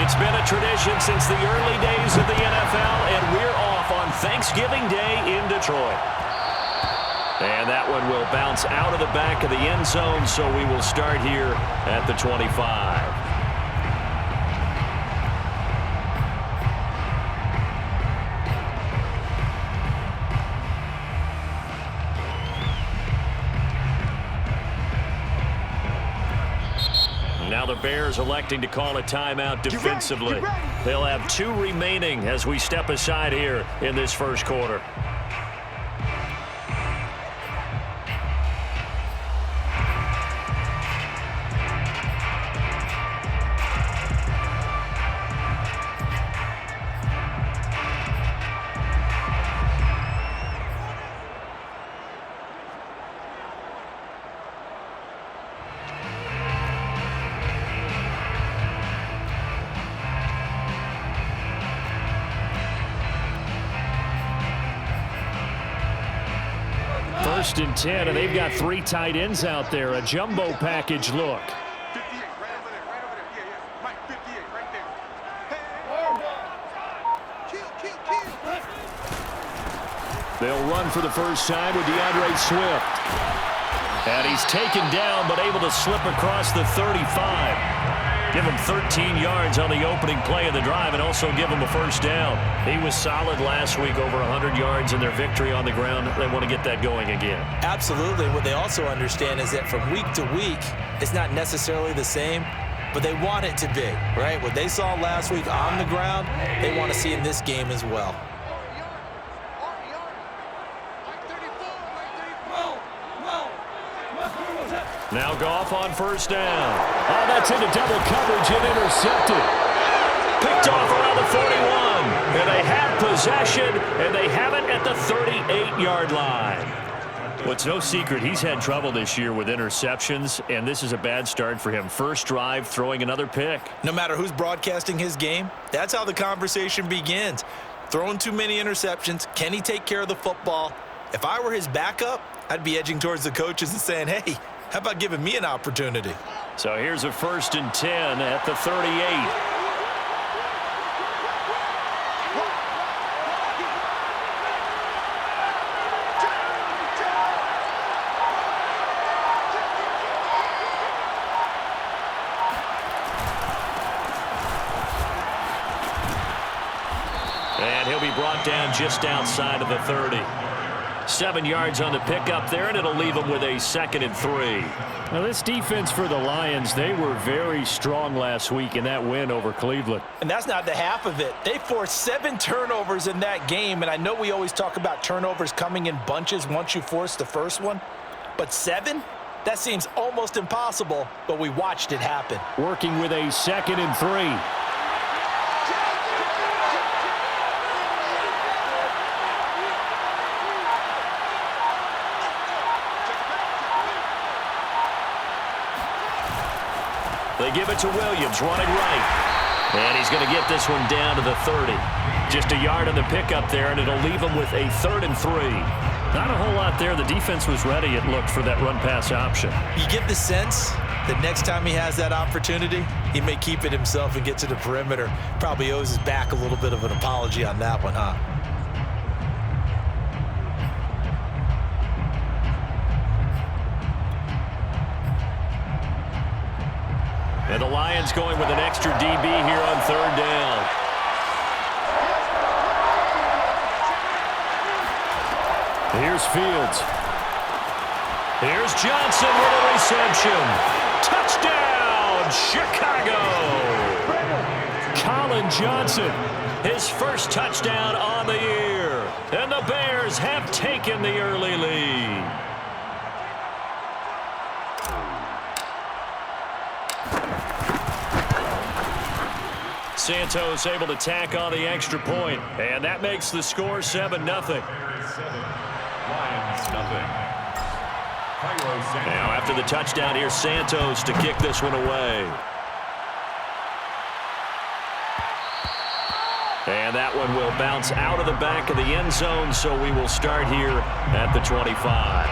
It's been a tradition since the early days of the NFL, and we're off on Thanksgiving Day in Detroit. And that one will bounce out of the back of the end zone, so we will start here at the 25. Now the Bears electing to call a timeout defensively. They'll have 2 remaining as we step aside here in this first quarter. First and 10, and they've got 3 tight ends out there. A jumbo package look. 58, right over there, right over there. Yeah. Mike, 58, right there. Hey. Kill. They'll run for the first time with DeAndre Swift. And he's taken down, but able to slip across the 35. Give him 13 yards on the opening play of the drive and also give him a first down. He was solid last week, over 100 yards in their victory on the ground. They want to get that going again. Absolutely. What they also understand is that from week to week, it's not necessarily the same, but they want it to be, right? What they saw last week on the ground, they want to see in this game as well. Now Goff on first down. Oh, that's into double coverage and intercepted. Picked off around the 41. And they have possession, and they have it at the 38-yard line. Well, it's no secret he's had trouble this year with interceptions, and this is a bad start for him. First drive, throwing another pick. No matter who's broadcasting his game, that's how the conversation begins. Throwing too many interceptions, can he take care of the football? If I were his backup, I'd be edging towards the coaches and saying, hey, how about giving me an opportunity? So here's a first and 10 at the 38. And he'll be brought down just outside of the 30. 7 yards on the pickup there, and it'll leave them with a 2nd and 3. Now, this defense for the Lions, they were very strong last week in that win over Cleveland. And that's not the half of it. They forced 7 turnovers in that game, and I know we always talk about turnovers coming in bunches once you force the first one, but 7? That seems almost impossible, but we watched it happen. Working with a 2nd and 3. They give it to Williams, running right. And he's going to get this one down to the 30. Just a yard on the pickup there, and it'll leave him with a 3rd and 3. Not a whole lot there. The defense was ready, it looked, for that run-pass option. You get the sense that next time he has that opportunity, he may keep it himself and get to the perimeter. Probably owes his back a little bit of an apology on that one, huh? And the Lions going with an extra DB here on 3rd down. Here's Fields. Here's Johnson with a reception. Touchdown, Chicago! Colin Johnson, his first touchdown on the year. And the Bears have taken the early lead. Santos able to tack on the extra point, and that makes the score 7-0. Now after the touchdown, here's Santos to kick this one away. And that one will bounce out of the back of the end zone, so we will start here at the 25.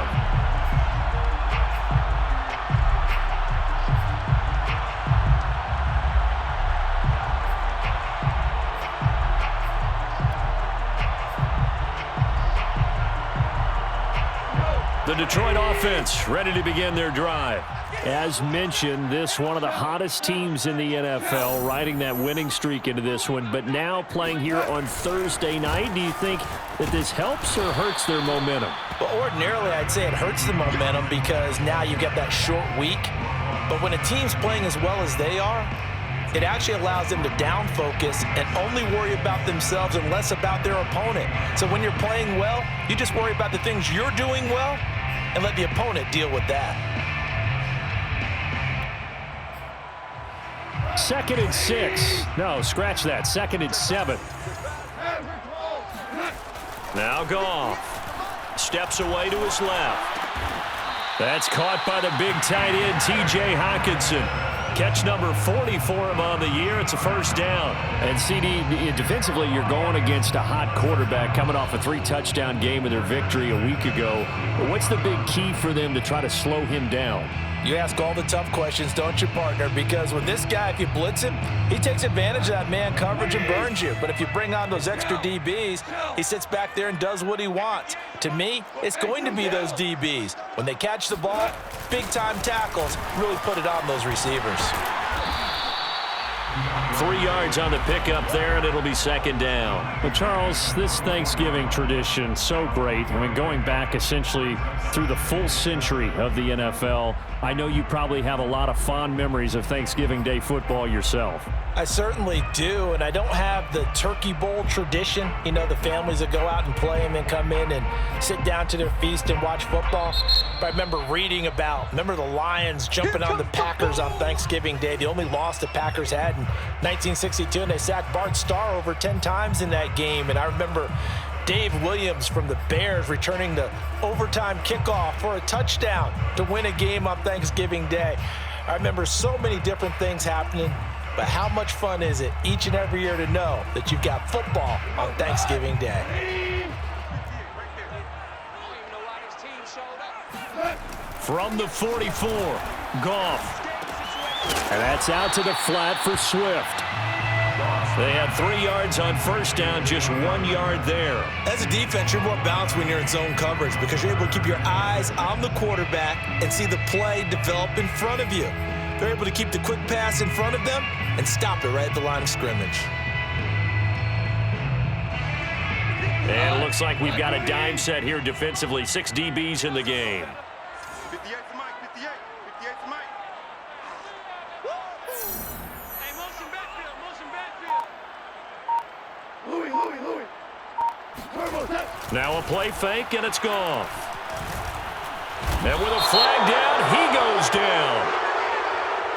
The Detroit offense ready to begin their drive. As mentioned, this one of the hottest teams in the NFL, riding that winning streak into this one, but now playing here on Thursday night. Do you think that this helps or hurts their momentum? Well, ordinarily, I'd say it hurts the momentum because now you get that short week. But when a team's playing as well as they are, it actually allows them to down focus and only worry about themselves and less about their opponent. So when you're playing well, you just worry about the things you're doing well and let the opponent deal with that. 2nd and 6. No, scratch that. 2nd and 7. Now Goff steps away to his left. That's caught by the big tight end, T.J. Hockenson. Catch number 40 for him on the year. It's a first down. And CD, defensively, you're going against a hot quarterback coming off a 3-touchdown game of their victory a week ago. But what's the big key for them to try to slow him down? You ask all the tough questions, don't you, partner? Because with this guy, if you blitz him, he takes advantage of that man coverage and burns you. But if you bring on those extra DBs, he sits back there and does what he wants. To me, it's going to be those DBs. When they catch the ball, big-time tackles really put it on those receivers. 3 yards on the pickup there, and it'll be 2nd down. Well, Charles, this Thanksgiving tradition, so great. I mean, going back essentially through the full century of the NFL, I know you probably have a lot of fond memories of Thanksgiving Day football yourself. I certainly do, and I don't have the Turkey Bowl tradition. You know, the families that go out and play and then come in and sit down to their feast and watch football. But I remember reading remember the Lions jumping on the Packers on Thanksgiving Day, the only loss the Packers had in 1962, and they sacked Bart Starr over 10 times in that game. And I remember Dave Williams from the Bears returning the overtime kickoff for a touchdown to win a game on Thanksgiving Day. I remember so many different things happening, but how much fun is it each and every year to know that you've got football on Thanksgiving Day? From the 44, Goff. And that's out to the flat for Swift. They had 3 yards on first down, just 1 yard there. As a defense, you're more balanced when you're in zone coverage because you're able to keep your eyes on the quarterback and see the play develop in front of you. They're able to keep the quick pass in front of them and stop it right at the line of scrimmage. And it looks like we've got a dime set here defensively. 6 DBs in the game. 58 to Mike, 58. 58 to Mike. Hey, motion backfield, motion backfield. Louis. Now a play fake, and it's gone. And with a flag down, he goes down.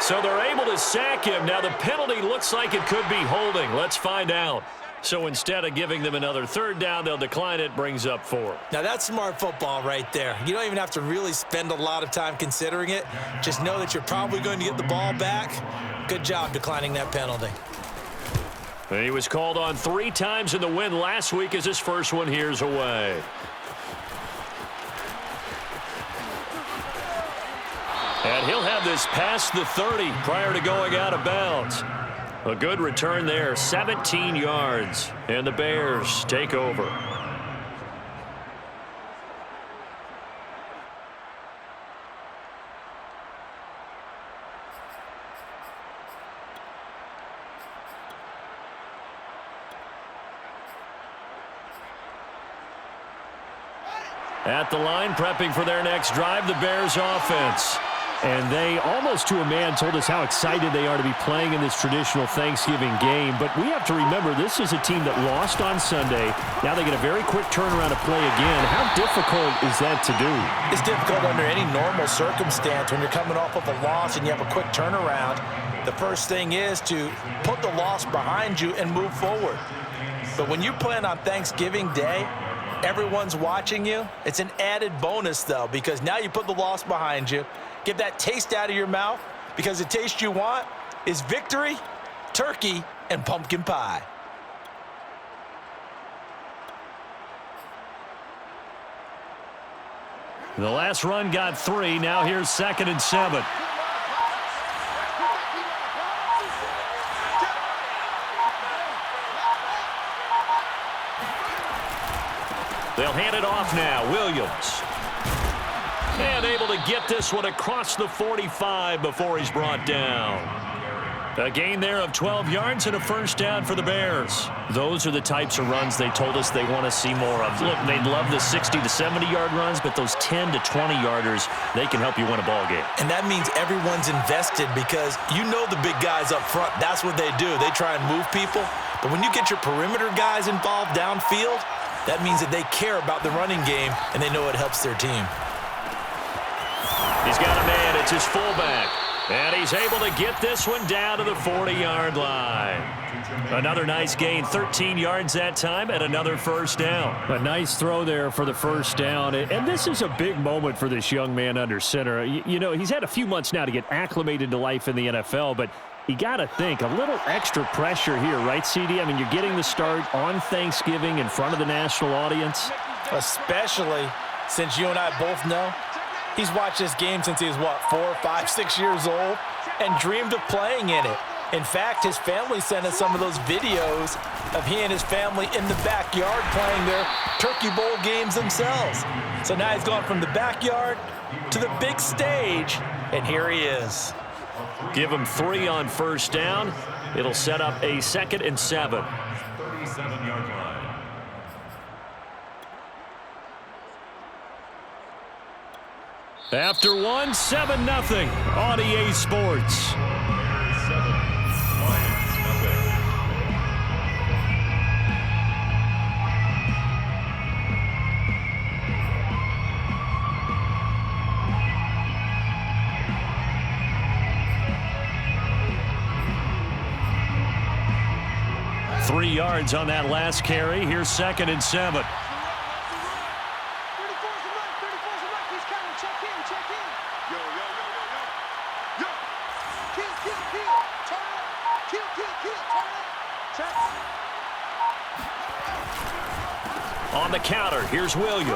So they're able to sack him. Now the penalty looks like it could be holding. Let's find out. So instead of giving them another 3rd down, they'll decline it, brings up 4. Now that's smart football right there. You don't even have to really spend a lot of time considering it. Just know that you're probably going to get the ball back. Good job declining that penalty. And he was called on 3 times in the win last week as his first one here's away. And he'll have this past the 30 prior to going out of bounds. A good return there, 17 yards, and the Bears take over. At the line, prepping for their next drive, the Bears offense. And they, almost to a man, told us how excited they are to be playing in this traditional Thanksgiving game. But we have to remember, this is a team that lost on Sunday. Now they get a very quick turnaround to play again. How difficult is that to do? It's difficult under any normal circumstance when you're coming off of a loss and you have a quick turnaround. The first thing is to put the loss behind you and move forward. But when you're playing on Thanksgiving Day, everyone's watching you. It's an added bonus, though, because now you put the loss behind you. Get that taste out of your mouth, because the taste you want is victory, turkey, and pumpkin pie. The last run got 3. Now here's 2nd and 7. They'll hand it off now. Williams. And able to get this one across the 45 before he's brought down. A gain there of 12 yards and a first down for the Bears. Those are the types of runs they told us they want to see more of. Look, they love the 60 to 70-yard runs, but those 10 to 20-yarders, they can help you win a ball game. And that means everyone's invested because you know the big guys up front, that's what they do. They try and move people. But when you get your perimeter guys involved downfield, that means that they care about the running game and they know it helps their team. He's got a man. It's his fullback. And he's able to get this one down to the 40-yard line. Another nice gain, 13 yards that time, and another first down. A nice throw there for the first down. And this is a big moment for this young man under center. You know, he's had a few months now to get acclimated to life in the NFL, but you got to think, a little extra pressure here, right, CD? I mean, you're getting the start on Thanksgiving in front of the national audience. Especially since you and I both know he's watched this game since he was, 4, 5, 6 years old and dreamed of playing in it. In fact, his family sent us some of those videos of he and his family in the backyard playing their Turkey Bowl games themselves. So now he's gone from the backyard to the big stage, and here he is. Give him 3 on first down. It'll set up a 2nd and 7. 37-yard line. After 1, 7-0 on EA Sports. Three yards on that last carry. Here's 2nd and 7. On the counter, here's Williams.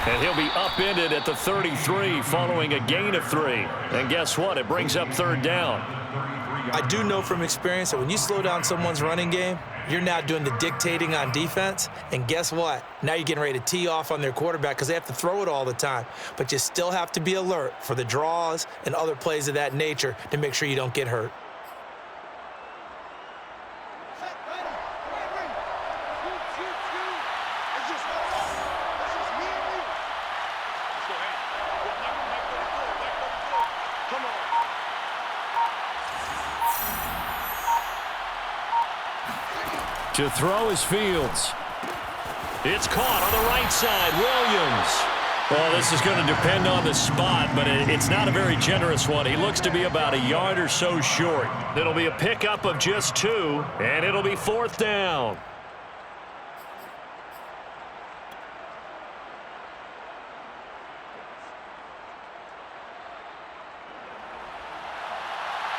And he'll be upended at the 33 following a gain of 3. And guess what? It brings up 3rd down. I do know from experience that when you slow down someone's running game, you're now doing the dictating on defense. And guess what? Now you're getting ready to tee off on their quarterback because they have to throw it all the time. But you still have to be alert for the draws and other plays of that nature to make sure you don't get hurt. To throw is Fields. It's caught on the right side. Williams. Well, this is going to depend on the spot, but it's not a very generous one. He looks to be about a yard or so short. It'll be a pickup of just 2, and it'll be 4th down.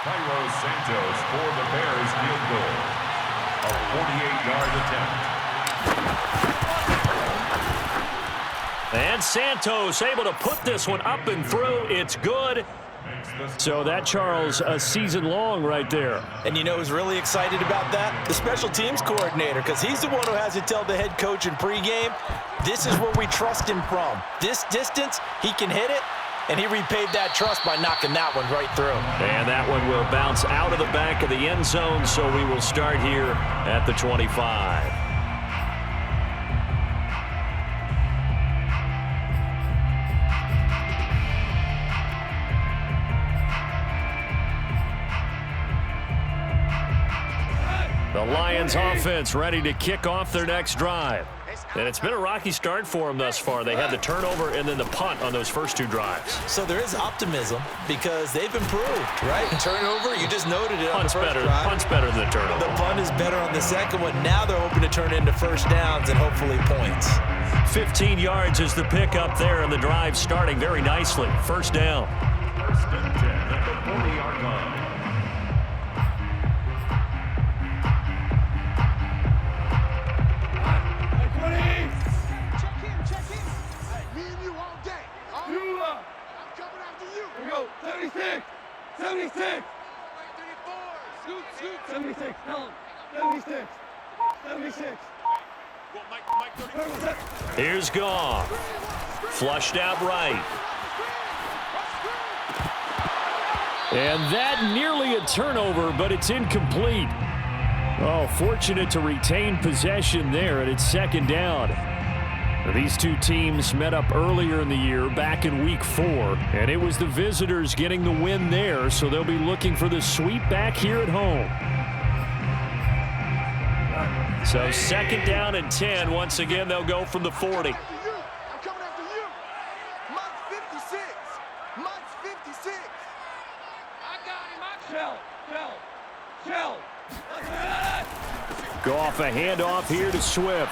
Cairo Santos for the Bears field goal. A 48-yard attempt. And Santos able to put this one up and through. It's good. So that, Charles, a season long right there. And you know who's really excited about that? The special teams coordinator, because he's the one who has to tell the head coach in pregame, this is where we trust him from. This distance, he can hit it, and he repaid that trust by knocking that one right through. And that one will bounce out of the back of the end zone, so we will start here at the 25. The Lions offense ready to kick off their next drive. And it's been a rocky start for them thus far. They had the turnover and then the punt on those first 2 drives. So there is optimism because they've improved, right? Turnover, you just noted it on the first drive. Punt's better than the turnover. The punt is better on the second one. Now they're hoping to turn it into first downs and hopefully points. 15 yards is the pickup there, and the drive starting very nicely. First down. 1st and 10 at the 40-yard line. Go, 76, 76. 76, tell him. 76, 76. Here's Goff. Flushed out right. And that nearly a turnover, but it's incomplete. Oh, fortunate to retain possession there, and it's second down. These two teams met up earlier in the year, back in Week 4, and it was the visitors getting the win there, so they'll be looking for the sweep back here at home. So second down and 10. Once again, they'll go from the 40. I'm coming after you. Mike's 56. Mike's 56. I got him. Shell. Go off a handoff here to Swift.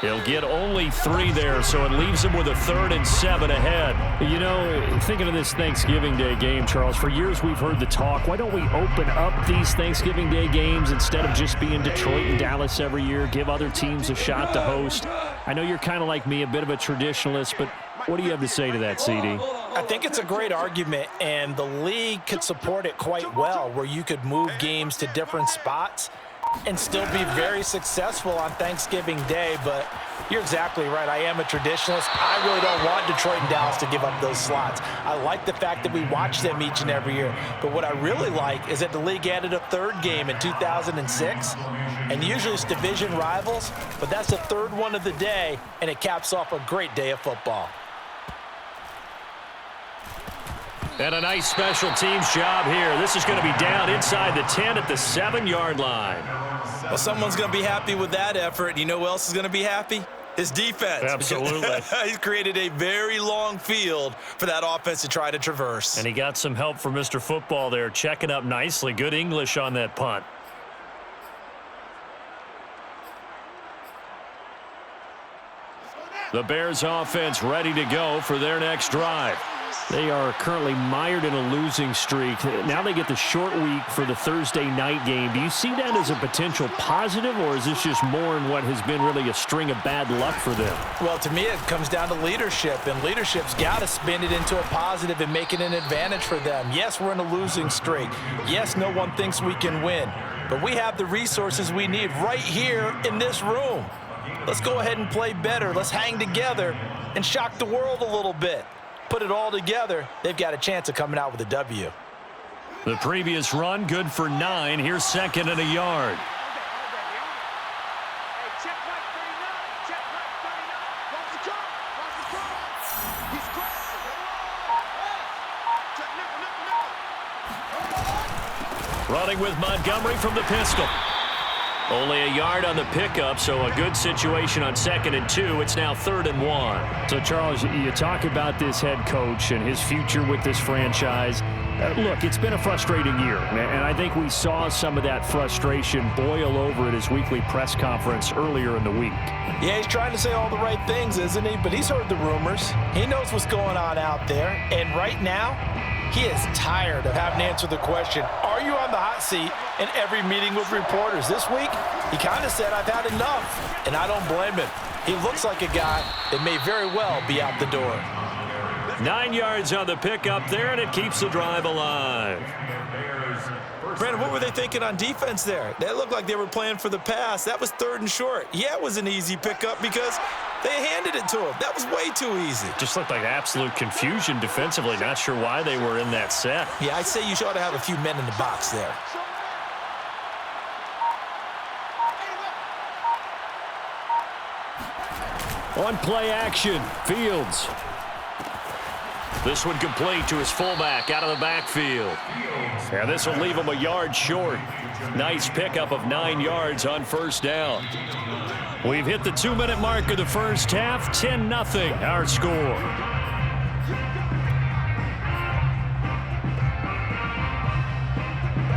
He'll get only 3 there, so it leaves him with a 3rd and 7 ahead. You know, thinking of this Thanksgiving Day game, Charles, for years we've heard the talk, why don't we open up these Thanksgiving Day games instead of just being Detroit and Dallas every year, give other teams a shot to host? I know you're kind of like me, a bit of a traditionalist, but what do you have to say to that, CD? I think it's a great argument, and the league could support it quite well, where you could move games to different spots and still be very successful on Thanksgiving Day. But you're exactly right. I am a traditionalist. I really don't want Detroit and Dallas to give up those slots. I like the fact that we watch them each and every year. But what I really like is that the league added a 3rd game in 2006. And usually it's division rivals, but that's the 3rd one of the day, and it caps off a great day of football. And a nice special teams job here. This is going to be down inside the 10 at the 7-yard line. Well, someone's going to be happy with that effort. You know who else is going to be happy? His defense. Absolutely. He's created a very long field for that offense to try to traverse. And he got some help from Mr. Football there, checking up nicely. Good English on that punt. The Bears offense ready to go for their next drive. They are currently mired in a losing streak. Now they get the short week for the Thursday night game. Do you see that as a potential positive, or is this just more in what has been really a string of bad luck for them? Well, to me, it comes down to leadership, and leadership's got to spin it into a positive and make it an advantage for them. Yes, we're in a losing streak. Yes, no one thinks we can win, but we have the resources we need right here in this room. Let's go ahead and play better. Let's hang together and shock the world a little bit. Put it all together, they've got a chance of coming out with a W. The previous run, good for 9. Here's 2nd and a yard. Running with Montgomery from the pistol. Only a yard on the pickup, so a good situation on 2nd and 2. It's now 3rd and 1. So, Charles, you talk about this head coach and his future with this franchise. Look, it's been a frustrating year, and I think we saw some of that frustration boil over at his weekly press conference earlier in the week. Yeah, he's trying to say all the right things, isn't he? But he's heard the rumors. He knows what's going on out there, and right now, he is tired of having to answer the question, are you on the hot seat in every meeting with reporters? This week, he kind of said, I've had enough, and I don't blame him. He looks like a guy that may very well be out the door. 9 yards on the pickup there, and it keeps the drive alive. Brandon, what were they thinking on defense there? They looked like they were playing for the pass. That was 3rd and short. Yeah, it was an easy pickup because they handed it to him. That was way too easy. Just looked like absolute confusion defensively. Not sure why they were in that set. Yeah, I'd say you ought to have a few men in the box there. On play action, Fields. This one complete to his fullback out of the backfield. And this will leave him a yard short. Nice pickup of 9 yards on 1st down. We've hit the 2-minute mark of the first half. 10-0 our score.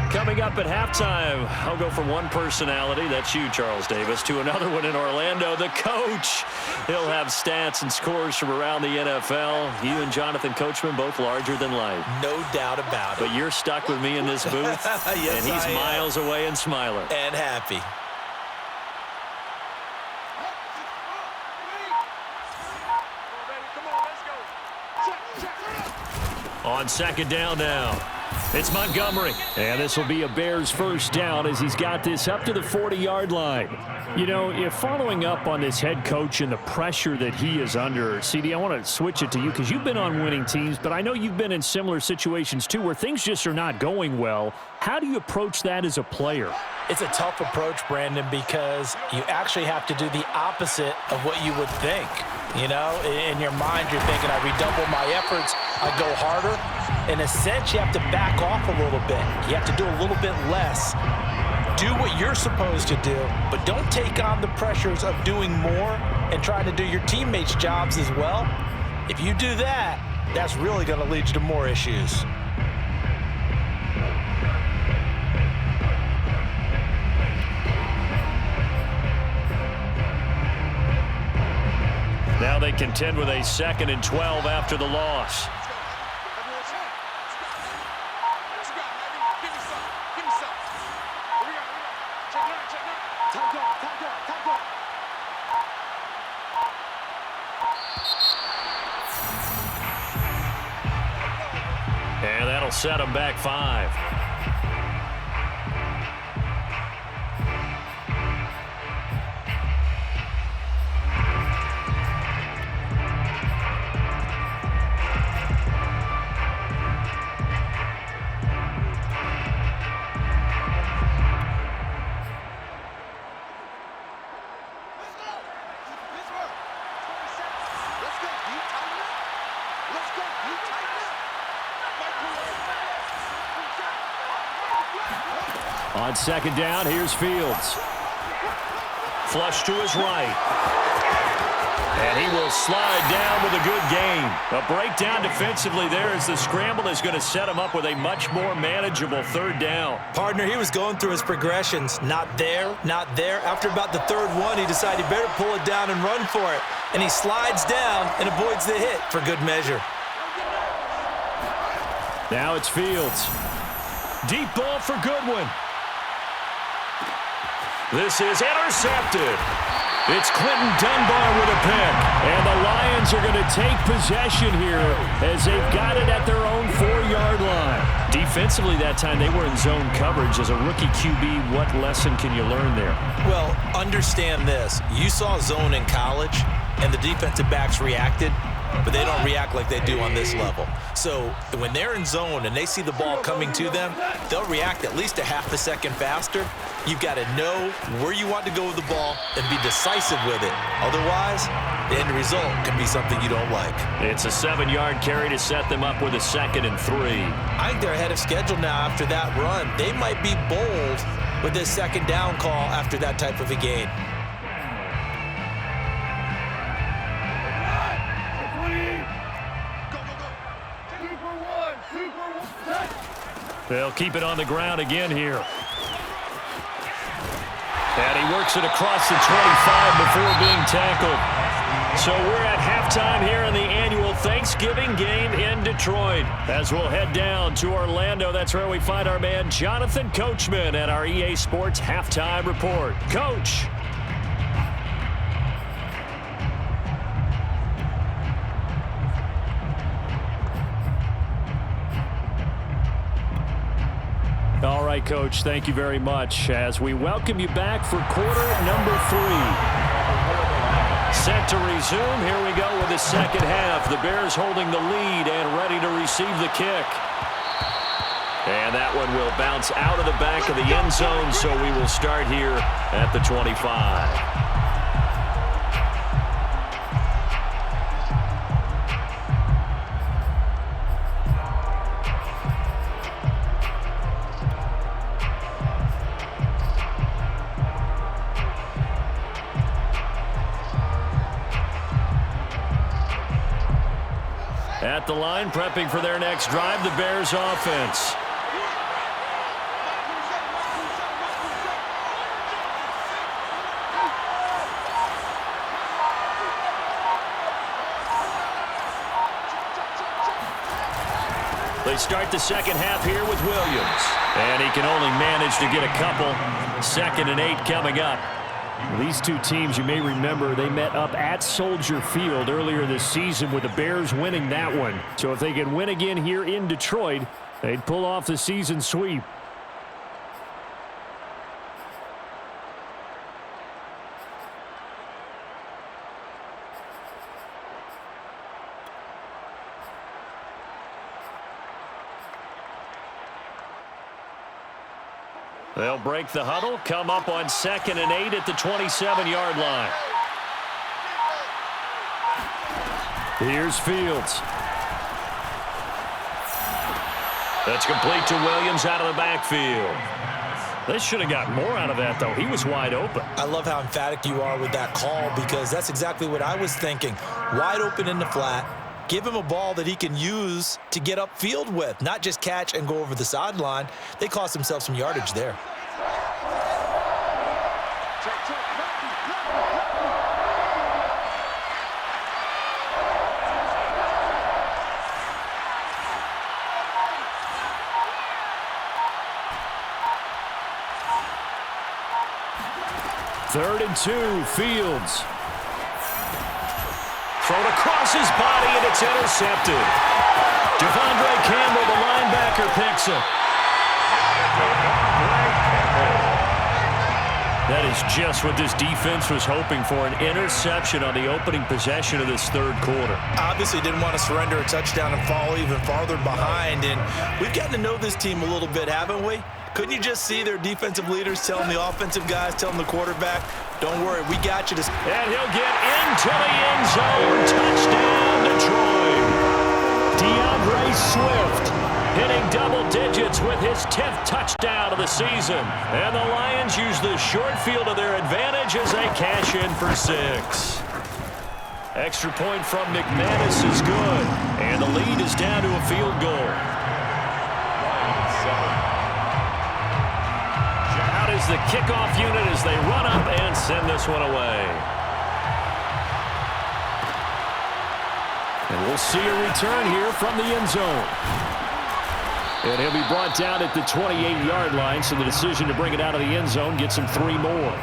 Coming up at halftime, I'll go from one personality, that's you, Charles Davis, to another one in Orlando, the coach. He'll have stats and scores from around the NFL. You and Jonathan Coachman, both larger than life. No doubt about it. But you're stuck with me in this booth, yes, and he's miles away and smiling. And happy. On 2nd down now. It's Montgomery, and this will be a Bears first down as he's got this up to the 40-yard line. You know, if following up on this head coach and the pressure that he is under, CD, I want to switch it to you because you've been on winning teams, but I know you've been in similar situations too where things just are not going well. How do you approach that as a player? It's a tough approach, Brandon, because you actually have to do the opposite of what you would think. You know, in your mind, you're thinking, I redouble my efforts, I go harder. In a sense, you have to back off a little bit. You have to do a little bit less. Do what you're supposed to do, but don't take on the pressures of doing more and trying to do your teammates' jobs as well. If you do that, that's really going to lead you to more issues. Now they contend with a 2nd and 12 after the loss. And that'll set them back 5. On 2nd down, here's Fields. Flush to his right. And he will slide down with a good gain. A breakdown defensively there as the scramble is going to set him up with a much more manageable 3rd down. Partner, he was going through his progressions. Not there, not there. After about the 3rd one, he decided he better pull it down and run for it. And he slides down and avoids the hit for good measure. Now it's Fields. Deep ball for Goodwin. This is intercepted. It's Clinton Dunbar with a pick. And the Lions are going to take possession here as they've got it at their own 4-yard line. Defensively that time, they were in zone coverage. As a rookie QB, what lesson can you learn there? Well, understand this. You saw zone in college, and the defensive backs reacted, but they don't react like they do on this level. So when they're in zone and they see the ball coming to them, they'll react at least a half a second faster. You've got to know where you want to go with the ball and be decisive with it. Otherwise, the end result can be something you don't like. It's a 7-yard carry to set them up with a 2nd and 3. I think they're ahead of schedule now after that run. They might be bold with this 2nd down call after that type of a gain. They'll keep it on the ground again here. And he works it across the 25 before being tackled. So we're at halftime here in the annual Thanksgiving game in Detroit. As we'll head down to Orlando, that's where we find our man Jonathan Coachman at our EA Sports Halftime Report. Coach. All right, Coach, thank you very much as we welcome you back for quarter number 3. Set to resume. Here we go with the 2nd half. The Bears holding the lead and ready to receive the kick. And that one will bounce out of the back of the end zone, so we will start here at the 25. At the line, prepping for their next drive, the Bears offense. They start the 2nd half here with Williams. And he can only manage to get a couple. 2nd and 8 coming up. These two teams, you may remember, they met up at Soldier Field earlier this season with the Bears winning that one. So if they can win again here in Detroit, They'd pull off the season sweep. They'll break the huddle, come up on 2nd and 8 at the 27-yard line. Here's Fields. That's complete to Williams out of the backfield. They should have got more out of that, though. He was wide open. I love how emphatic you are with that call because that's exactly what I was thinking. Wide open in the flat. Give him a ball that he can use to get upfield with, not just catch and go over the sideline. They cost themselves some yardage there. Third and 2, Fields. Thrown across his body, and it's intercepted. Devondre Campbell, the linebacker, picks it. That is just what this defense was hoping for, an interception on the opening possession of this third quarter. Obviously didn't want to surrender a touchdown and fall even farther behind, and we've gotten to know this team a little bit, haven't we? Couldn't you just see their defensive leaders telling the offensive guys, telling the quarterback, don't worry, we got you. And he'll get into the end zone. Touchdown, Detroit. DeAndre Swift hitting double digits with his 10th touchdown of the season. And the Lions use the short field to their advantage as they cash in for 6. Extra point from McManus is good. And the lead is down to a field goal. Is the kickoff unit as they run up and send this one away. And we'll see a return here from the end zone. And he'll be brought down at the 28-yard line, so the decision to bring it out of the end zone gets him 3 more.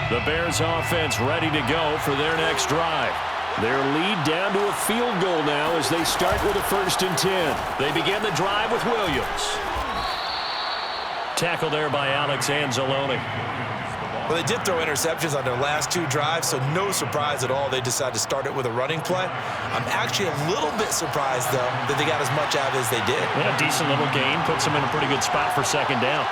The Bears offense ready to go for their next drive. Their lead down to a field goal now as they start with a 1st and 10. They begin the drive with Williams. Tackle there by Alex Anzalone. Well, they did throw interceptions on their last 2 drives, so no surprise at all they decided to start it with a running play. I'm actually a little bit surprised, though, that they got as much out as they did. Yeah, a decent little gain. Puts them in a pretty good spot for 2nd down.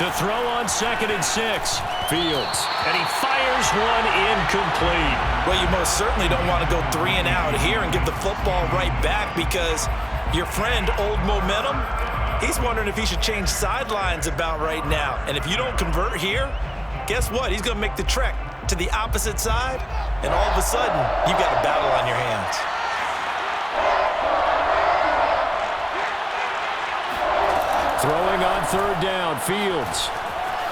To throw on 2nd and 6, Fields. And he fires one incomplete. Well, you most certainly don't want to go 3 and out here and give the football right back because your friend, Old Momentum, he's wondering if he should change sidelines about right now. And if you don't convert here, guess what? He's going to make the trek to the opposite side, and all of a sudden, you've got a battle on your hands. Throwing on 3rd down, Fields.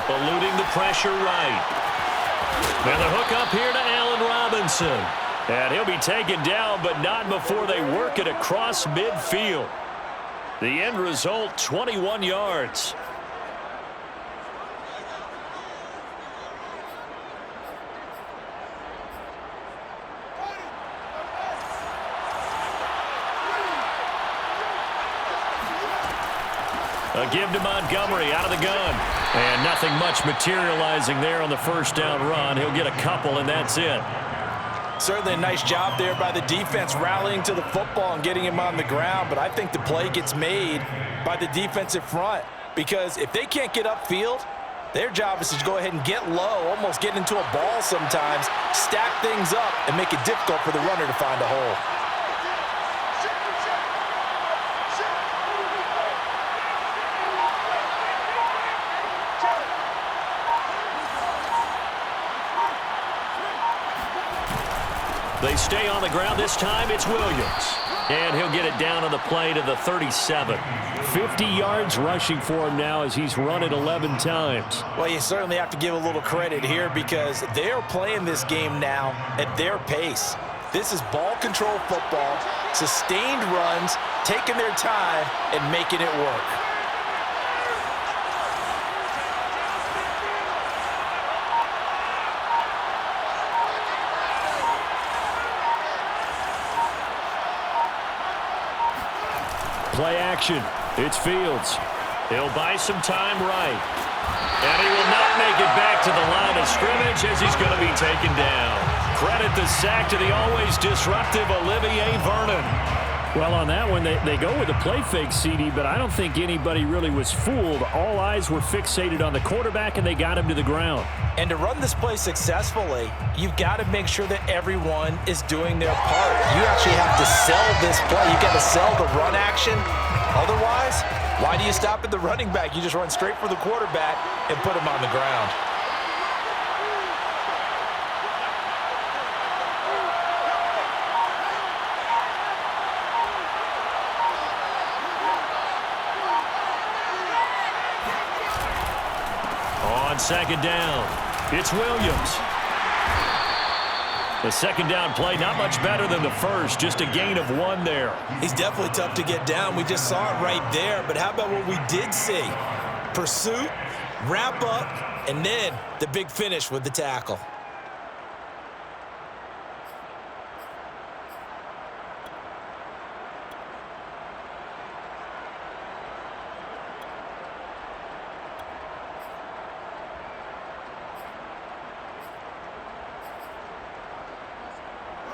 Eluding the pressure right. And the hook up here to Allen Robinson. And he'll be taken down, but not before they work it across midfield. The end result, 21 yards. A give to Montgomery out of the gun. And nothing much materializing there on the 1st down run. He'll get a couple, and that's it. Certainly a nice job there by the defense rallying to the football and getting him on the ground, but I think the play gets made by the defensive front because if they can't get upfield, their job is to go ahead and get low, almost get into a ball sometimes, stack things up, and make it difficult for the runner to find a hole. They stay on the ground. This time it's Williams. And he'll get it down on the play to the 37. 50 yards rushing for him now as he's run it 11 times. Well, you certainly have to give a little credit here because they're playing this game now at their pace. This is ball control football, sustained runs, taking their time, and making it work. Play action. It's Fields. He'll buy some time right. And he will not make it back to the line of scrimmage as he's going to be taken down. Credit the sack to the always disruptive Olivier Vernon. Well, on that one, they go with a play fake, CD, but I don't think anybody really was fooled. All eyes were fixated on the quarterback, and they got him to the ground. And to run this play successfully, you've got to make sure that everyone is doing their part. You actually have to sell this play. You've got to sell the run action. Otherwise, why do you stop at the running back? You just run straight for the quarterback and put him on the ground. On second down, it's Williams. The second down play, not much better than the first, just a gain of 1 there. He's definitely tough to get down. We just saw it right there. But how about what we did see? Pursuit, wrap up, and then the big finish with the tackle.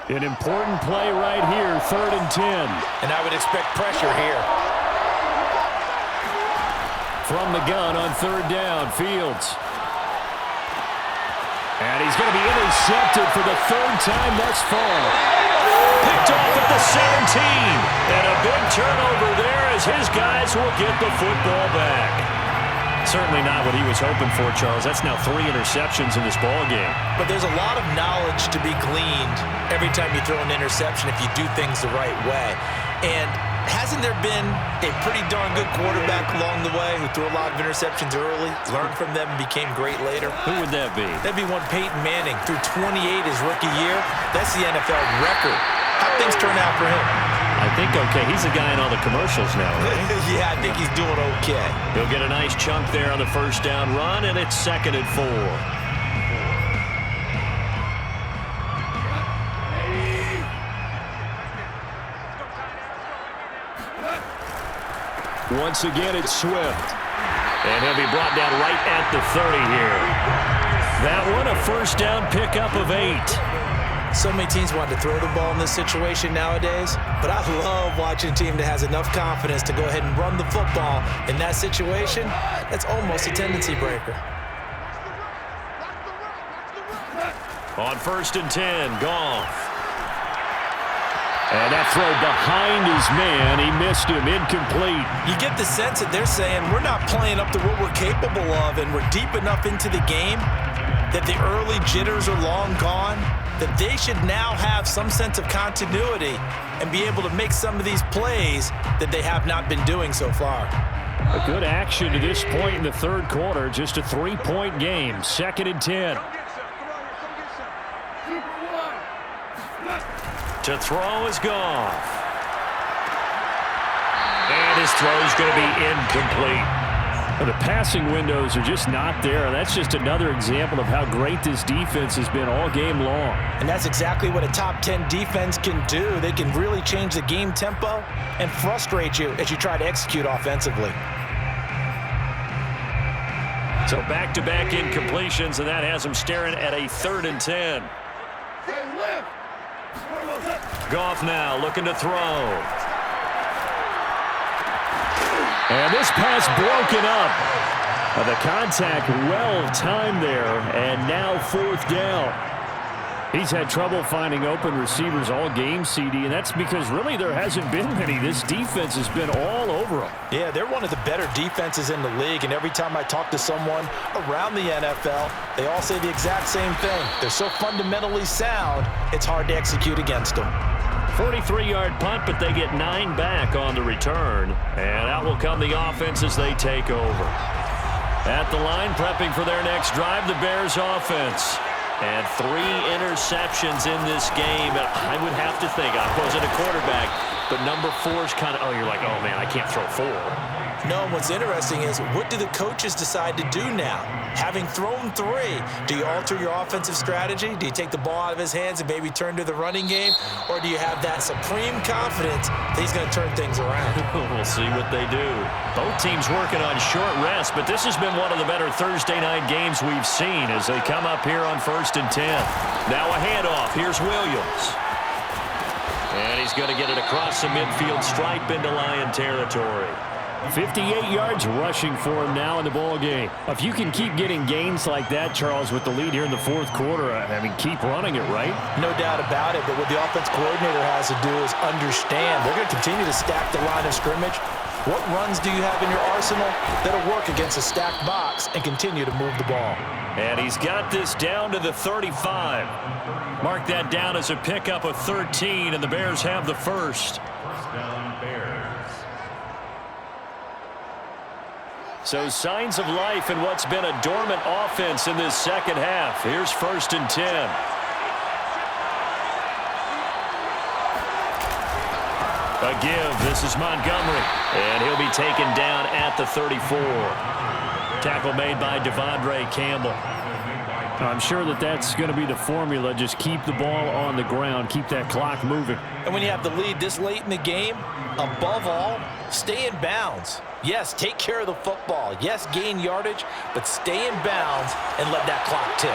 An important play right here, 3rd and 10. And I would expect pressure here. From the gun on 3rd down, Fields. And he's going to be intercepted for the 3rd time thus far. Picked off at the 17. And a big turnover there as his guys will get the football back. Certainly not what he was hoping for, Charles. That's now 3 interceptions in this ball game. But there's a lot of knowledge to be gleaned every time you throw an interception if you do things the right way. And hasn't there been a pretty darn good quarterback along the way who threw a lot of interceptions early, learned from them, and became great later? Who would that be? That'd be one Peyton Manning. Threw 28 his rookie year. That's the NFL record. How'd things turn out for him? I think okay. He's a guy in all the commercials now, right? Yeah, I think he's doing okay. He'll get a nice chunk there on the first down run, and it's 2nd and 4. Once again, it's Swift. And he'll be brought down right at the 30 here. That one, a first down pickup of 8. So many teams want to throw the ball in this situation nowadays, but I love watching a team that has enough confidence to go ahead and run the football in that situation. That's almost a tendency breaker. On 1st and 10, Goff. And that throw behind his man, he missed him, incomplete. You get the sense that they're saying we're not playing up to what we're capable of, and we're deep enough into the game that the early jitters are long gone, that they should now have some sense of continuity and be able to make some of these plays that they have not been doing so far. A good action to this point in the 3rd quarter, just a 3-point game, 2nd and 10. To throw is Goff. And his throw is going to be incomplete. Well, the passing windows are just not there. That's just another example of how great this defense has been all game long. And that's exactly what a top 10 defense can do. They can really change the game tempo and frustrate you as you try to execute offensively. So back-to-back incompletions, and that has him staring at a 3rd and 10. Goff now looking to throw. And this pass broken up. The contact well timed there, and now 4th down. He's had trouble finding open receivers all game, CD, and that's because really there hasn't been many. This defense has been all over them. Yeah, they're one of the better defenses in the league, and every time I talk to someone around the NFL, they all say the exact same thing. They're so fundamentally sound, it's hard to execute against them. 43-yard punt, but they get 9 back on the return. And out will come the offense as they take over. At the line, prepping for their next drive, the Bears offense. And 3 interceptions in this game. I would have to think, I wasn't a quarterback, but number 4 is kind of, oh, you're like, oh, man, I can't throw 4. No, and what's interesting is, what do the coaches decide to do now? Having thrown 3, do you alter your offensive strategy? Do you take the ball out of his hands and maybe turn to the running game? Or do you have that supreme confidence that he's going to turn things around? We'll see what they do. Both teams working on short rest, but this has been one of the better Thursday night games we've seen as they come up here on 1st and 10. Now a handoff. Here's Williams. And he's going to get it across the midfield stripe into Lion territory. 58 yards rushing for him now in the ball game. If you can keep getting gains like that, Charles, with the lead here in the 4th quarter, I mean, keep running it, right? No doubt about it, but what the offense coordinator has to do is understand they're going to continue to stack the line of scrimmage. What runs do you have in your arsenal that'll work against a stacked box and continue to move the ball? And he's got this down to the 35. Mark that down as a pickup of 13, and the Bears have the first. First down, Bears. So signs of life in what's been a dormant offense in this second half. Here's 1st and 10. A give. This is Montgomery. And he'll be taken down at the 34. Tackle made by Devondre Campbell. I'm sure that's going to be the formula. Just keep the ball on the ground. Keep that clock moving. And when you have the lead this late in the game, above all, stay in bounds. Yes, take care of the football. Yes, gain yardage, but stay in bounds and let that clock tick.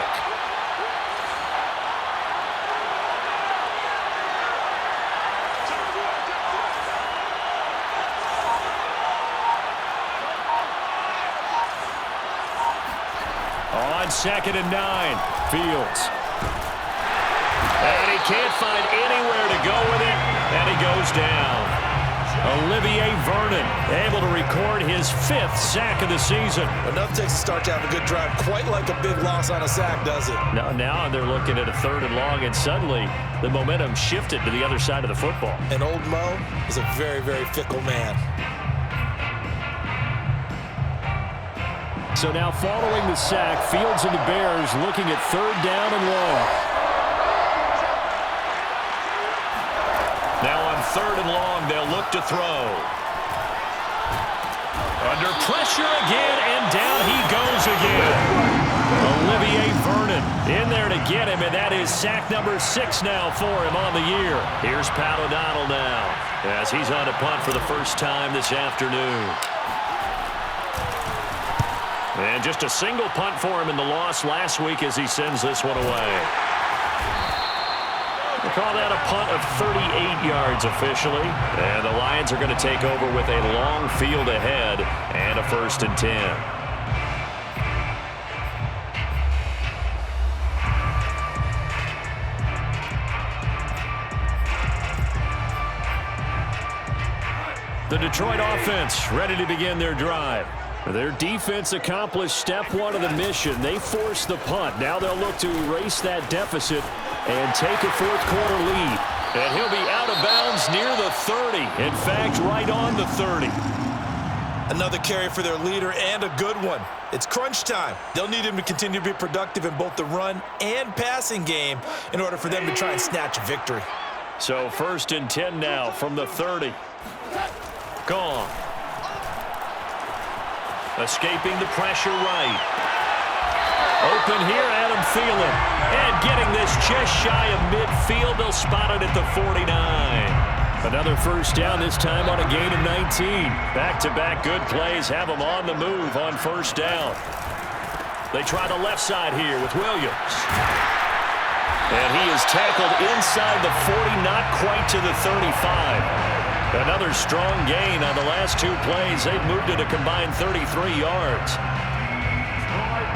On 2nd and 9, Fields. And he can't find anywhere to go with it, and he goes down. Olivier Vernon able to record his 5th sack of the season. Enough takes to start to have a good drive, quite like a big loss on a sack, does it? Now they're looking at a 3rd and long, and suddenly the momentum shifted to the other side of the football. And old Mo is a very, very fickle man. So now following the sack, Fields and the Bears looking at 3rd down and long. Now on 3rd and long, they'll look to throw. Under pressure again, and down he goes again. Olivier Vernon in there to get him, and that is sack number 6 now for him on the year. Here's Pat O'Donnell now as he's on a punt for the first time this afternoon. And just a single punt for him in the loss last week as he sends this one away. We'll call that a punt of 38 yards officially. And the Lions are going to take over with a long field ahead and a 1st and 10. The Detroit offense ready to begin their drive. Their defense accomplished step 1 of the mission. They forced the punt. Now they'll look to erase that deficit and take a 4th quarter lead. And he'll be out of bounds near the 30. In fact, right on the 30. Another carry for their leader, and a good one. It's crunch time. They'll need him to continue to be productive in both the run and passing game in order for them to try and snatch a victory. So 1st and 10 now from the 30. Gone. Escaping the pressure right. Open here, Adam Thielen. And getting this just shy of midfield. They'll spot it at the 49. Another 1st down, this time on a gain of 19. Back-to-back good plays have them on the move on 1st down. They try the left side here with Williams. And he is tackled inside the 40, not quite to the 35. Another strong gain on the last 2 plays. They've moved it a combined 33 yards.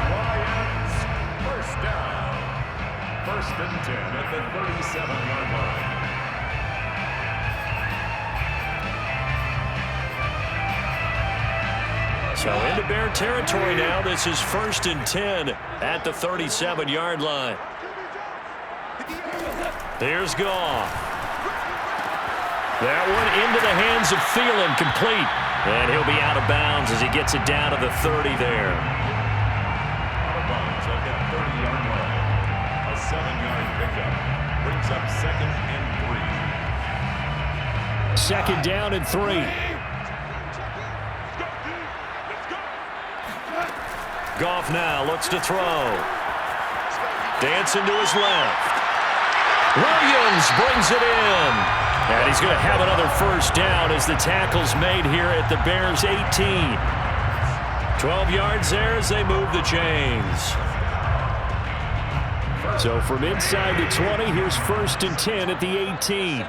Lions, 1st down. 1st and 10 at the 37-yard line. So into Bear territory now. This is 1st and 10 at the 37-yard line. Here's Goff. That one into the hands of Thielen, complete. And he'll be out of bounds as he gets it down to the 30 there. Out of bounds at the 30-yard line. 7-yard pickup. Brings up 2nd and 3. 2nd down and 3. Goff now looks to throw. Dancing to his left. Williams brings it in. And he's going to have another first down as the tackle's made here at the Bears' 18. 12 yards there as they move the chains. So from inside the 20, here's 1st and 10 at the 18.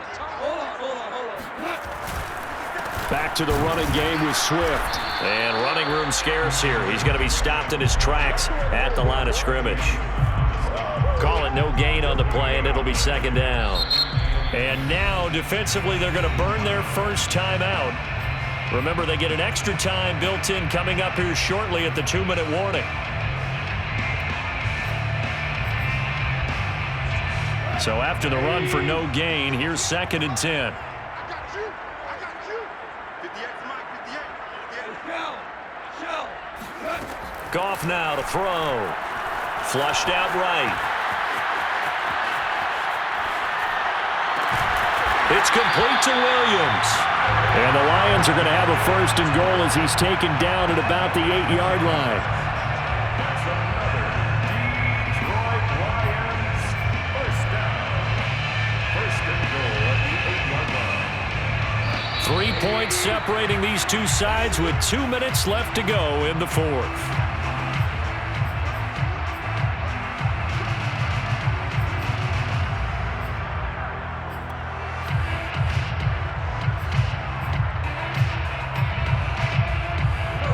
Back to the running game with Swift. And running room scarce here. He's going to be stopped in his tracks at the line of scrimmage. Call it no gain on the play, and it'll be 2nd down. And now defensively they're going to burn their first time out. Remember, they get an extra time built in coming up here shortly at the 2-minute warning. So after the run for no gain, here's 2nd and 10. I got you. 58, Mike, 58. Goff now to throw. Flushed out right. It's complete to Williams. And the Lions are going to have a 1st and goal as he's taken down at about the 8-yard line. That's another Detroit Lions first down. 1st and goal at the 8-yard line. 3 points separating these two sides with 2 minutes left to go in the 4th.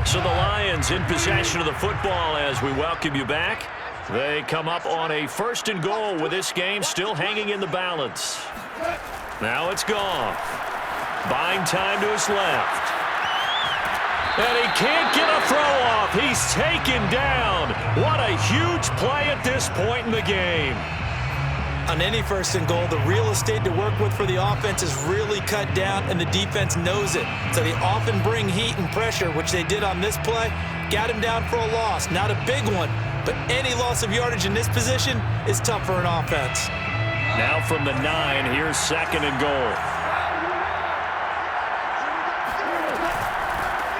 So the Lions in possession of the football as we welcome you back. They come up on a 1st and goal with this game still hanging in the balance. Now it's Goff. Buying time to his left. And he can't get a throw off. He's taken down. What a huge play at this point in the game. On any 1st and goal, the real estate to work with for the offense is really cut down, and the defense knows it. So they often bring heat and pressure, which they did on this play. Got him down for a loss. Not a big one, but any loss of yardage in this position is tough for an offense. Now from the 9, here's 2nd and goal.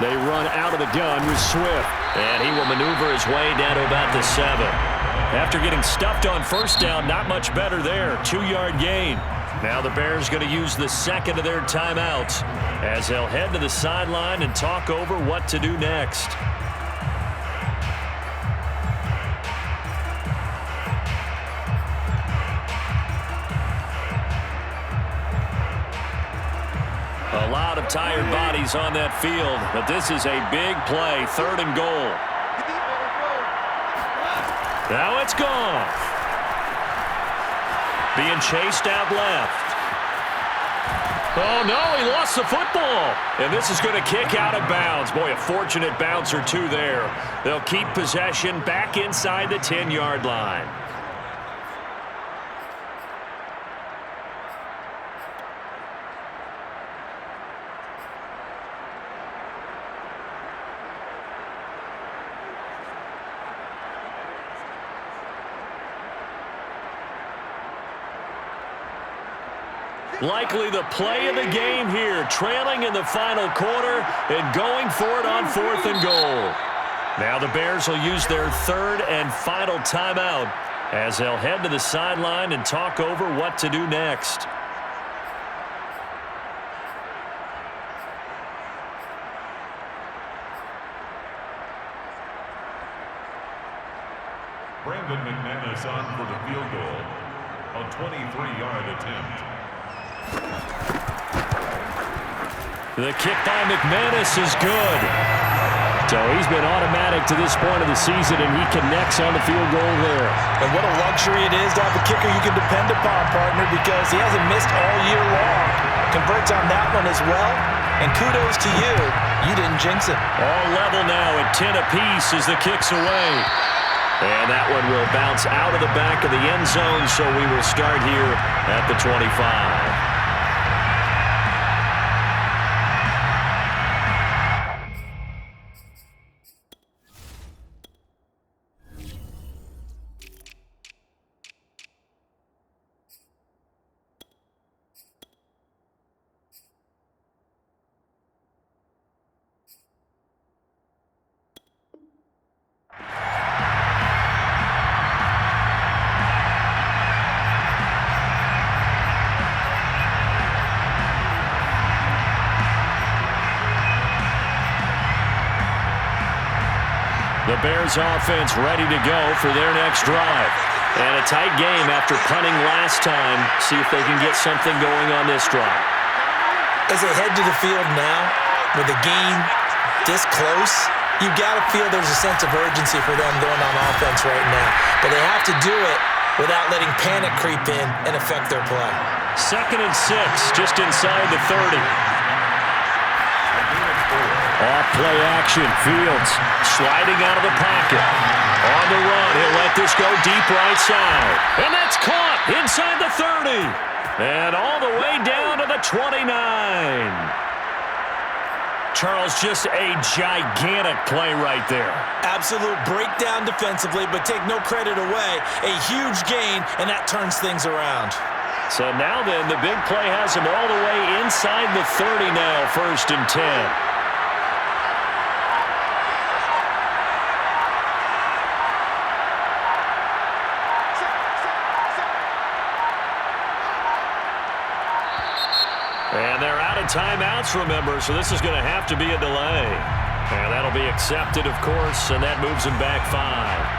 They run out of the gun with Swift. And he will maneuver his way down to about the 7. After getting stuffed on 1st down, not much better there. 2-yard gain. Now the Bears going to use the 2nd of their timeouts as they'll head to the sideline and talk over what to do next. A lot of tired bodies on that field, but this is a big play. 3rd and goal. Now it's Goff. Being chased out left. Oh, no, he lost the football. And this is going to kick out of bounds. Boy, a fortunate bounce or two there. They'll keep possession back inside the 10-yard line. Likely the play of the game here, trailing in the final quarter and going for it on 4th and goal. Now the Bears will use their 3rd and final timeout as they'll head to the sideline and talk over what to do next. Brandon McManus on for the field goal. A 23-yard attempt. The kick by McManus is good. So he's been automatic to this point of the season, and he connects on the field goal there. And what a luxury it is to have a kicker you can depend upon, partner, because he hasn't missed all year long. Converts on that one as well, and kudos to you. You didn't jinx it. All level now at 10 apiece as the kick's away. And that one will bounce out of the back of the end zone, so we will start here at the 25. The Bears offense ready to go for their next drive. And a tight game after punting last time. See if they can get something going on this drive. As they head to the field now, with the game this close, you got to feel there's a sense of urgency for them going on offense right now. But they have to do it without letting panic creep in and affect their play. 2nd and 6, just inside the 30. Off play action. Fields sliding out of the pocket. On the run, he'll let this go deep right side. And that's caught inside the 30. And all the way down to the 29. Charles, just a gigantic play right there. Absolute breakdown defensively, but take no credit away. A huge gain, and that turns things around. So now then, the big play has him all the way inside the 30 now, 1st and 10. And they're out of timeouts, remember, so this is going to have to be a delay. And that'll be accepted, of course, and that moves him back 5.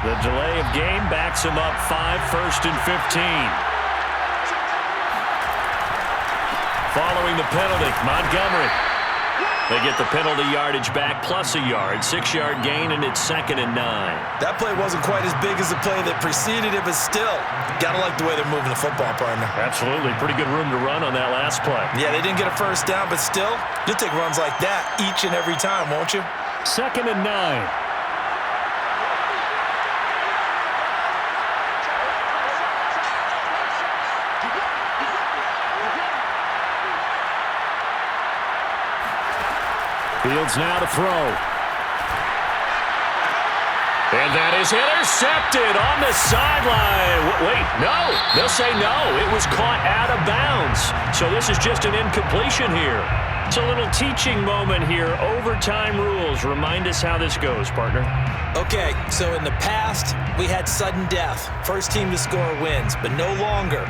The delay of game backs him up 5, 1st and 15. Following the penalty, Montgomery. They get the penalty yardage back plus a yard, 6-yard gain, and it's 2nd and 9. That play wasn't quite as big as the play that preceded it, but still, gotta like the way they're moving the football, partner. Absolutely. Pretty good room to run on that last play. Yeah, they didn't get a first down, but still, you'll take runs like that each and every time, won't you? 2nd and 9. Fields now to throw. And that is intercepted on the sideline. Wait, no. They'll say no. It was caught out of bounds. So this is just an incompletion here. It's a little teaching moment here. Overtime rules. Remind us how this goes, partner. Okay, so in the past, we had sudden death. First team to score wins, but no longer.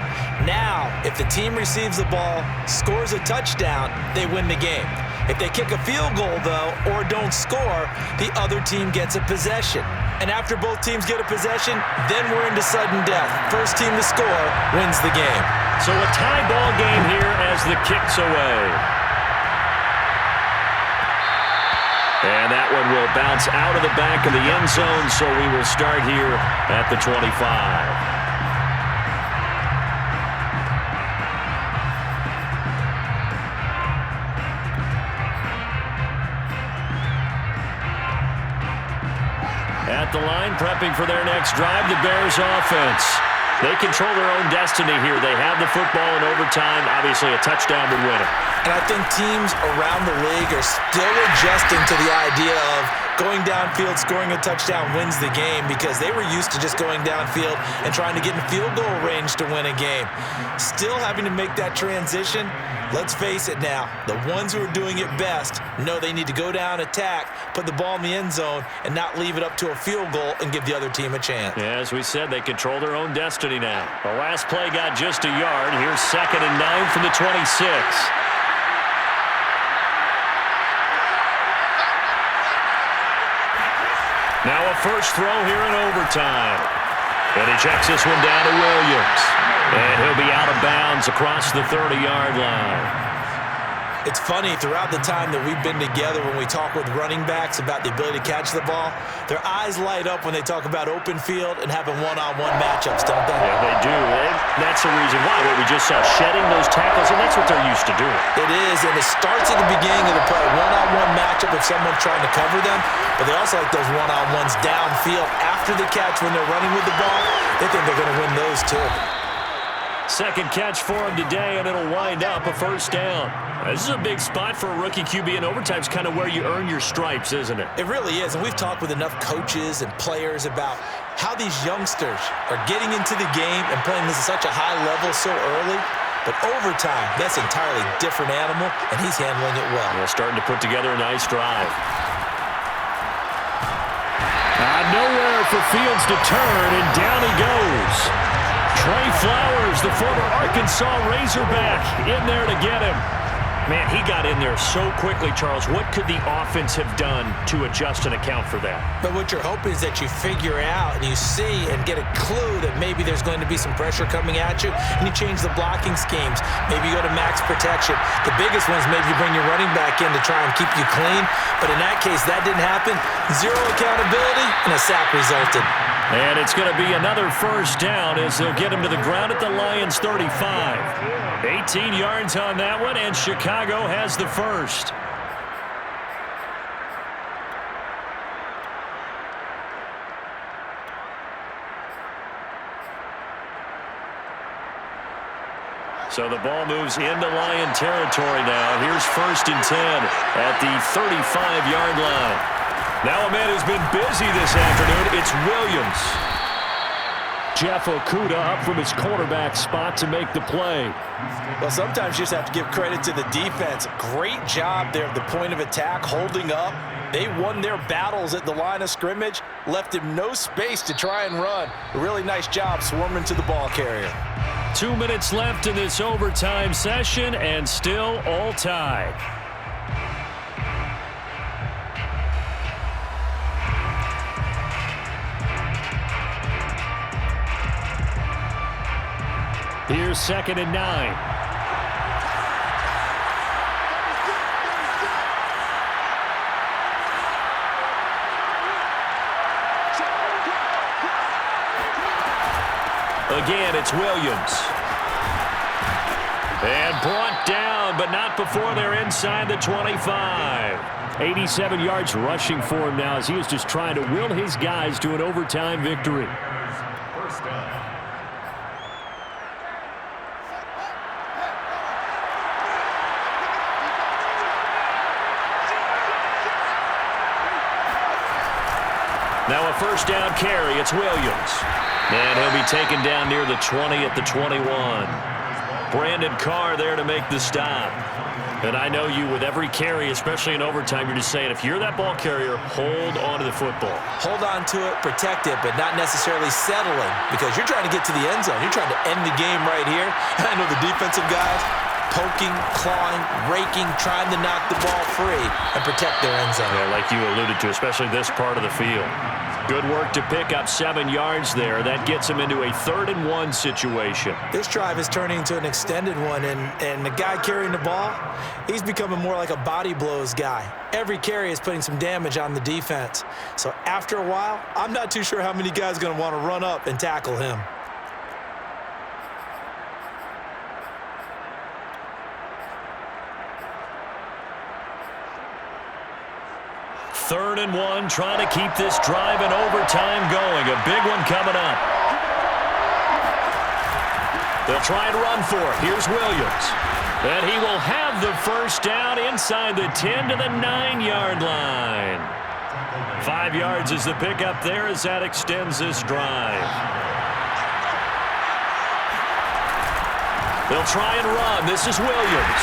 Now, if the team receives the ball, scores a touchdown, they win the game. If they kick a field goal, though, or don't score, the other team gets a possession. And after both teams get a possession, then we're into sudden death. First team to score wins the game. So a tie ball game here as the kick's away. And that one will bounce out of the back of the end zone, so we will start here at the 25. At the line, prepping for their next drive, the Bears offense. They control their own destiny here. They have the football in overtime. Obviously, a touchdown would win it. And I think teams around the league are still adjusting to the idea of going downfield, scoring a touchdown wins the game, because they were used to just going downfield and trying to get in field goal range to win a game. Still having to make that transition. Let's face it now, the ones who are doing it best know they need to go down, attack, put the ball in the end zone, and not leave it up to a field goal and give the other team a chance. Yeah, as we said, they control their own destiny now. The last play got just a yard. Here's 2nd and 9 from the 26. Now a first throw here in overtime. And he checks this one down to Williams. And he'll be out of bounds across the 30-yard line. It's funny, throughout the time that we've been together, when we talk with running backs about the ability to catch the ball, their eyes light up when they talk about open field and having one-on-one matchups, don't they? Yeah, they do. And that's the reason why. What we just saw, shedding those tackles, and that's what they're used to doing. It is, and it starts at the beginning of the play. One-on-one matchup if someone's trying to cover them, but they also like those one-on-ones downfield after the catch when they're running with the ball. They think they're going to win those too. Second catch for him today, and it'll wind up a first down. This is a big spot for a rookie QB, and overtime's kind of where you earn your stripes, isn't it? It really is, and we've talked with enough coaches and players about how these youngsters are getting into the game and playing this at such a high level so early. But overtime, that's an entirely different animal, and he's handling it well. Starting to put together a nice drive. Nowhere for Fields to turn, and down he goes. Trey Flowers, the former Arkansas Razorback, in there to get him. Man, he got in there so quickly, Charles. What could the offense have done to adjust and account for that? But what you're hoping is that you figure out and you see and get a clue that maybe there's going to be some pressure coming at you, and you change the blocking schemes. Maybe you go to max protection. The biggest ones, maybe you bring your running back in to try and keep you clean. But in that case, that didn't happen. Zero accountability, and a sack resulted. And it's going to be another first down as they'll get him to the ground at the Lions' 35. 18 yards on that one, and Chicago has the first. So the ball moves into Lion territory now. Here's 1st and 10 at the 35-yard line. Now a man who's been busy this afternoon, it's Williams. Jeff Okudah up from his quarterback spot to make the play. Well, sometimes you just have to give credit to the defense. Great job there at the point of attack, holding up. They won their battles at the line of scrimmage, left him no space to try and run. A really nice job swarming to the ball carrier. 2 minutes left in this overtime session, and still all tied. Here's 2nd and 9. Again, it's Williams. And brought down, but not before they're inside the 25. 87 yards rushing for him now as he is just trying to will his guys to an overtime victory. First down. Now a first down carry. It's Williams. And he'll be taken down near the 20 at the 21. Brandon Carr there to make the stop. And I know you, with every carry, especially in overtime, you're just saying, if you're that ball carrier, hold on to the football. Hold on to it, protect it, but not necessarily settling, because you're trying to get to the end zone. You're trying to end the game right here. I know the defensive guys poking, clawing, raking, trying to knock the ball free and protect their end zone. Yeah, like you alluded to, especially this part of the field. Good work to pick up 7 yards there. That gets him into a 3rd and 1 situation. This drive is turning into an extended one, and the guy carrying the ball, he's becoming more like a body blows guy. Every carry is putting some damage on the defense. So after a while, I'm not too sure how many guys are going to want to run up and tackle him. Third and 1, trying to keep this drive in overtime going. A big one coming up. They'll try and run for it. Here's Williams. And he will have the first down inside the 10 to the 9-yard line. 5 yards is the pickup there as that extends this drive. They'll try and run. This is Williams.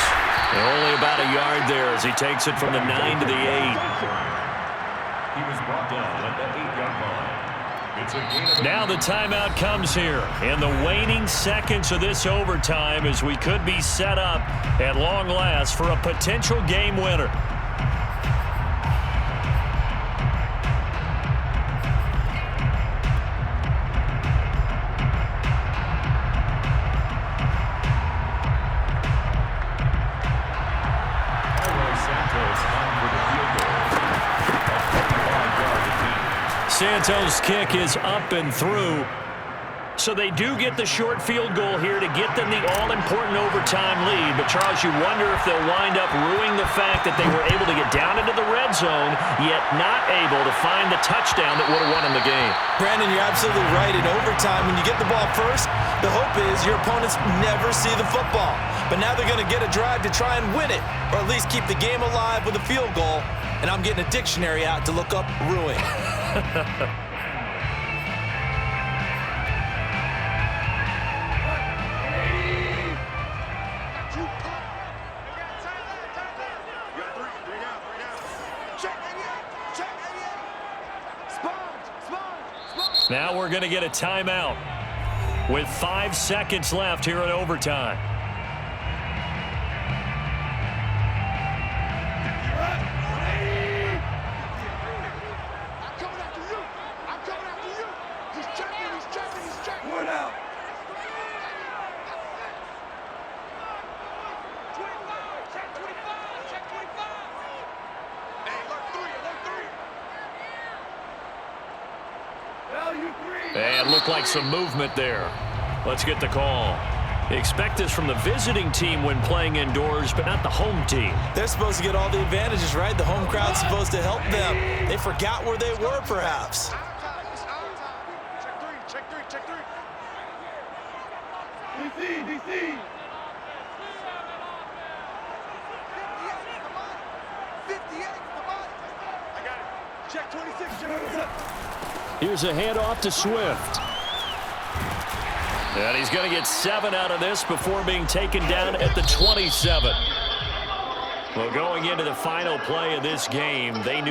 And only about a yard there as he takes it from the 9 to the 8. He was brought down at the 8-yard line. It's a gain of Now the timeout comes here in the waning seconds of this overtime as we could be set up at long last for a potential game winner. Santos' kick is up and through. So they do get the short field goal here to get them the all-important overtime lead. But, Charles, you wonder if they'll wind up ruining the fact that they were able to get down into the red zone, yet not able to find the touchdown that would have won them the game. Brandon, you're absolutely right. In overtime, when you get the ball first, the hope is your opponents never see the football. But now they're going to get a drive to try and win it, or at least keep the game alive with a field goal. And I'm getting a dictionary out to look up ruin. Now we're going to get a timeout with 5 seconds left here in overtime. I'm coming after you. I'm coming after you. He's checking. He's checking. He's checking. One out. 25. Check 25. Check 25. Hey, alert 3. Alert 3. Value 3. And it looked like some movement there. Let's get the call. Expect this from the visiting team when playing indoors, but not the home team. They're supposed to get all the advantages, right? The home crowd's supposed to help them. They forgot where they were, perhaps. Out of time. It's out of time. Check 3. Check 3. Check 3. DC, DC. 58 for the body. I got it. Check 26. Check 26. Here's a handoff to Swift. And he's going to get 7 out of this before being taken down at the 27. Well, going into the final play of this game, they knew